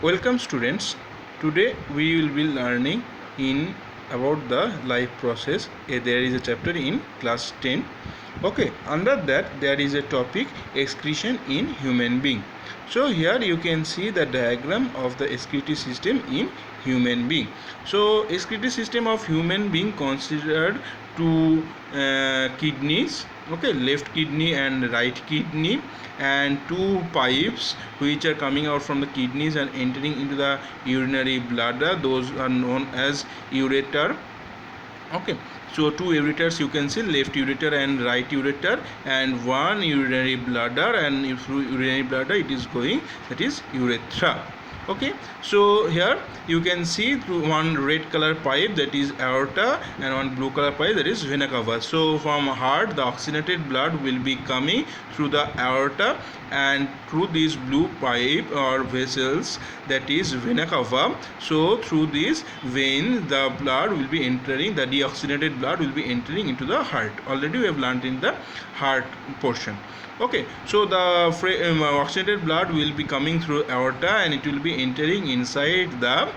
Welcome students. Today we will be learning in about the life process. There is a chapter in class 10. Okay, under that there is a topic excretion in human being. So here you can see the diagram of the excretory system in human being. So excretory system of human being considered two kidneys, okay, left kidney and right kidney, and two pipes which are coming out from the kidneys and entering into the urinary bladder. Those are known as ureter. Okay, so two ureters you can see, left ureter and right ureter, and one urinary bladder, and through urinary bladder it is going, that is urethra. Okay, so here you can see through one red color pipe, that is aorta, and one blue color pipe, that is vena cava. So from heart the oxygenated blood will be coming through the aorta, and through these blue pipe or vessels, that is vena cava. So through this vein the blood will be entering, the deoxygenated blood will be entering into the heart. Already we have learned in the heart portion. Okay, so the oxygenated blood will be coming through aorta and it will be entering inside the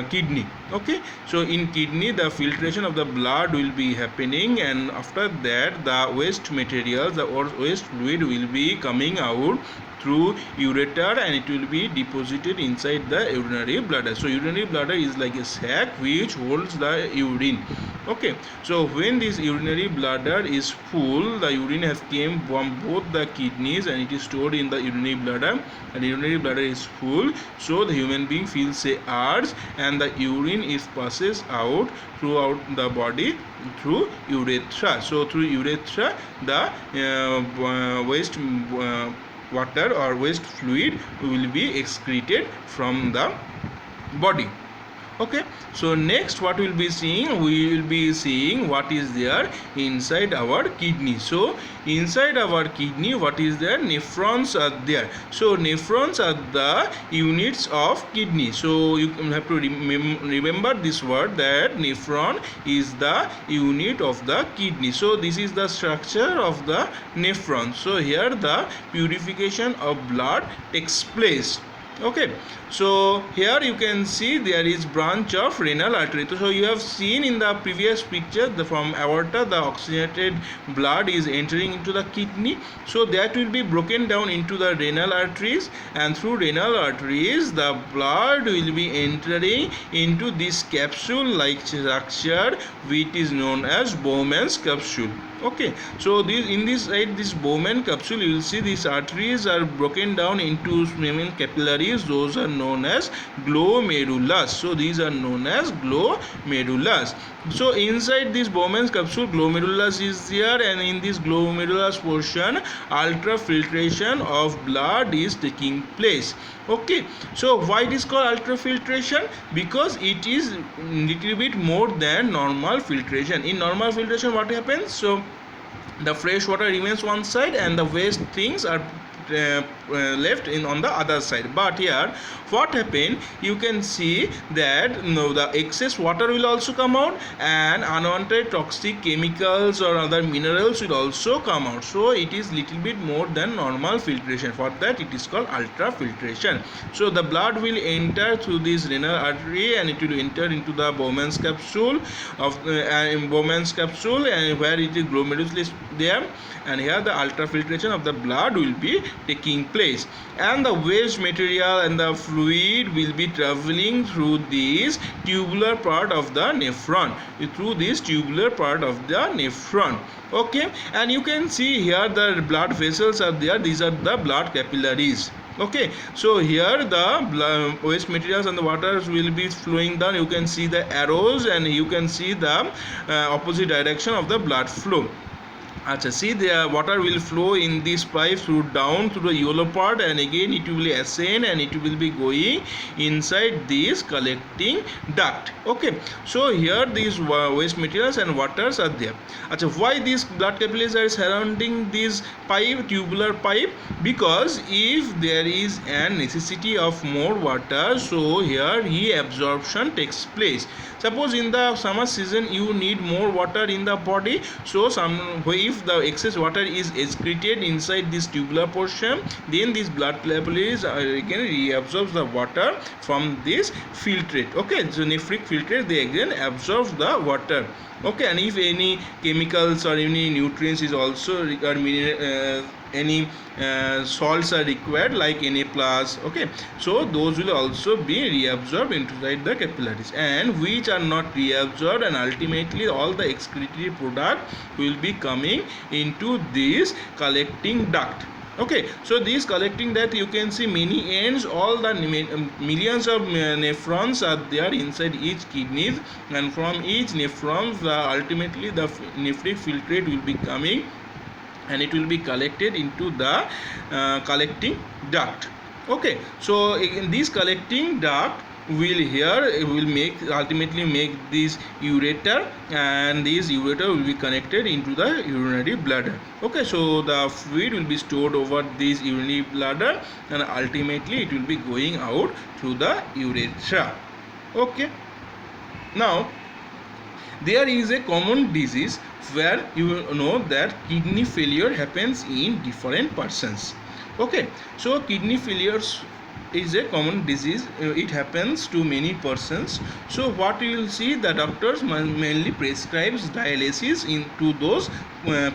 kidney. Okay, so in kidney the filtration of the blood will be happening, and after that the waste materials, the waste fluid will be coming out through ureter, and it will be deposited inside the urinary bladder. So urinary bladder is like a sac which holds the urine. Okay, so when this urinary bladder is full, the urine has came from both the kidneys and it is stored in the urinary bladder, and the urinary bladder is full, so the human being feels a urge and the urine is passes out throughout the body through urethra. So through urethra the waste water or waste fluid will be excreted from the body. Okay, so next what we'll be seeing, we will be seeing what is there inside our kidney. So inside our kidney, what is there? Nephrons are there. So nephrons are the units of kidney. So you have to remember this word, that nephron is the unit of the kidney. So this is the structure of the nephron. So here the purification of blood takes place. Okay, so here you can see there is branch of renal artery. So you have seen in the previous picture, from aorta the oxygenated blood is entering into the kidney, so that will be broken down into the renal arteries, and through renal arteries the blood will be entering into this capsule like structure which is known as Bowman's capsule. Okay, so this in this side, this Bowman capsule, you will see these arteries are broken down into main capillaries. Those are known as glomerulus. So these are known as glomerulus. So inside this Bowman's capsule, glomerulus is there, and in this glomerulus portion ultrafiltration of blood is taking place. Okay, so why it is called ultrafiltration? Because it is little bit more than normal filtration. In normal filtration what happens? So the fresh water remains one side and the waste things are left in on the other side. But here what happened, you can see that the excess water will also come out, and unwanted toxic chemicals or other minerals will also come out. So it is little bit more than normal filtration. For that it is called ultrafiltration. So the blood will enter through this renal artery and it will enter into the Bowman's capsule of Bowman's capsule, and where it is glomerulus is there, and here the ultrafiltration of the blood will be taking place, and the waste material and the fluid will be traveling through this tubular part of the nephron, Okay, and you can see here the blood vessels are there. These are the blood capillaries. Okay, so here the waste materials and the waters will be flowing down. You can see the arrows and you can see the opposite direction of the blood flow. Achha, see the water will flow in this pipe through down through the yellow part, and again it will ascend and it will be going inside this collecting duct. Okay, so here these waste materials and waters are there. Achha, why these blood capillaries are surrounding this pipe, tubular pipe? Because if there is a necessity of more water, so here reabsorption takes place. Suppose in the summer season you need more water in the body, so if if the excess water is excreted inside this tubular portion, then these blood capillaries again reabsorbs the water from this filtrate. Okay, so nephric filtrate, they again absorb the water. Okay, and if any chemicals or any nutrients is also required, any salts are required like Na plus, okay, so those will also be reabsorbed inside the capillaries, and which are not reabsorbed, and ultimately all the excretory product will be coming into this collecting duct. Okay, so this collecting duct, you can see many ends, all the millions of nephrons are there inside each kidney, and from each nephron ultimately the nephric filtrate will be coming, and it will be collected into the collecting duct. Okay, so in this collecting duct will make ultimately make this ureter, and this ureter will be connected into the urinary bladder. Okay, so the fluid will be stored over this urinary bladder, and ultimately it will be going out through the urethra. Okay, now there is a common disease where you know that kidney failure happens in different persons. Okay, so kidney failures is a common disease. It happens to many persons. So what you will see, the doctors mainly prescribes dialysis into those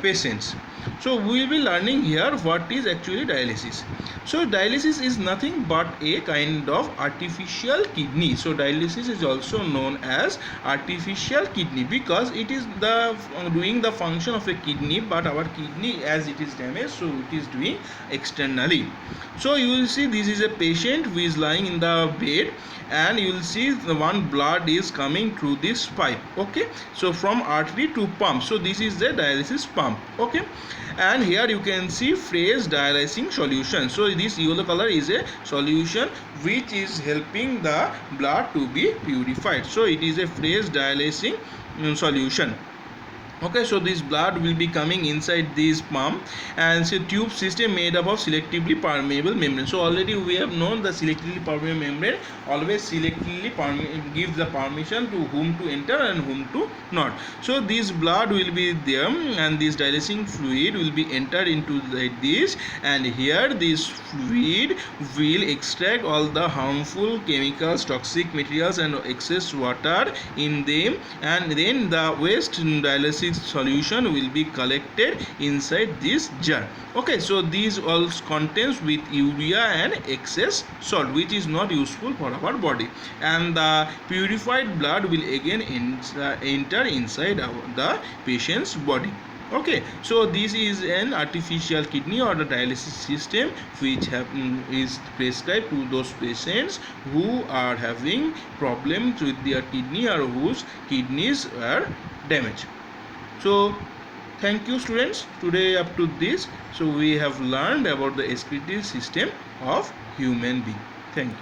patients. So we will be learning here what is actually dialysis. So dialysis is nothing but a kind of artificial kidney. So dialysis is also known as artificial kidney because it is the doing the function of a kidney, but our kidney, as it is damaged, so it is doing externally. So you will see this is a patient who is lying in the bed, and you will see the one blood is coming through this pipe. Okay, so from artery to pump, so this is the dialysis pump. Okay, and here you can see phrase dialysing solution. So this yellow color is a solution which is helping the blood to be purified. So it is a phrase dialysing solution. Okay, so this blood will be coming inside this pump, and so tube system made up of selectively permeable membrane. So already we have known the selectively permeable membrane always selectively gives the permission to whom to enter and whom to not. So this blood will be there, and this dialysing fluid will be entered into this, and here this fluid will extract all the harmful chemicals, toxic materials and excess water in them, and then the waste dialysis solution will be collected inside this jar. Okay, so these all contains with urea and excess salt which is not useful for our body, and the purified blood will again enter inside the patient's body. Okay, so this is an artificial kidney or the dialysis system which is prescribed to those patients who are having problems with their kidney or whose kidneys are damaged. So thank you students, today up to this, so we have learned about the excretory system of human being. Thank you.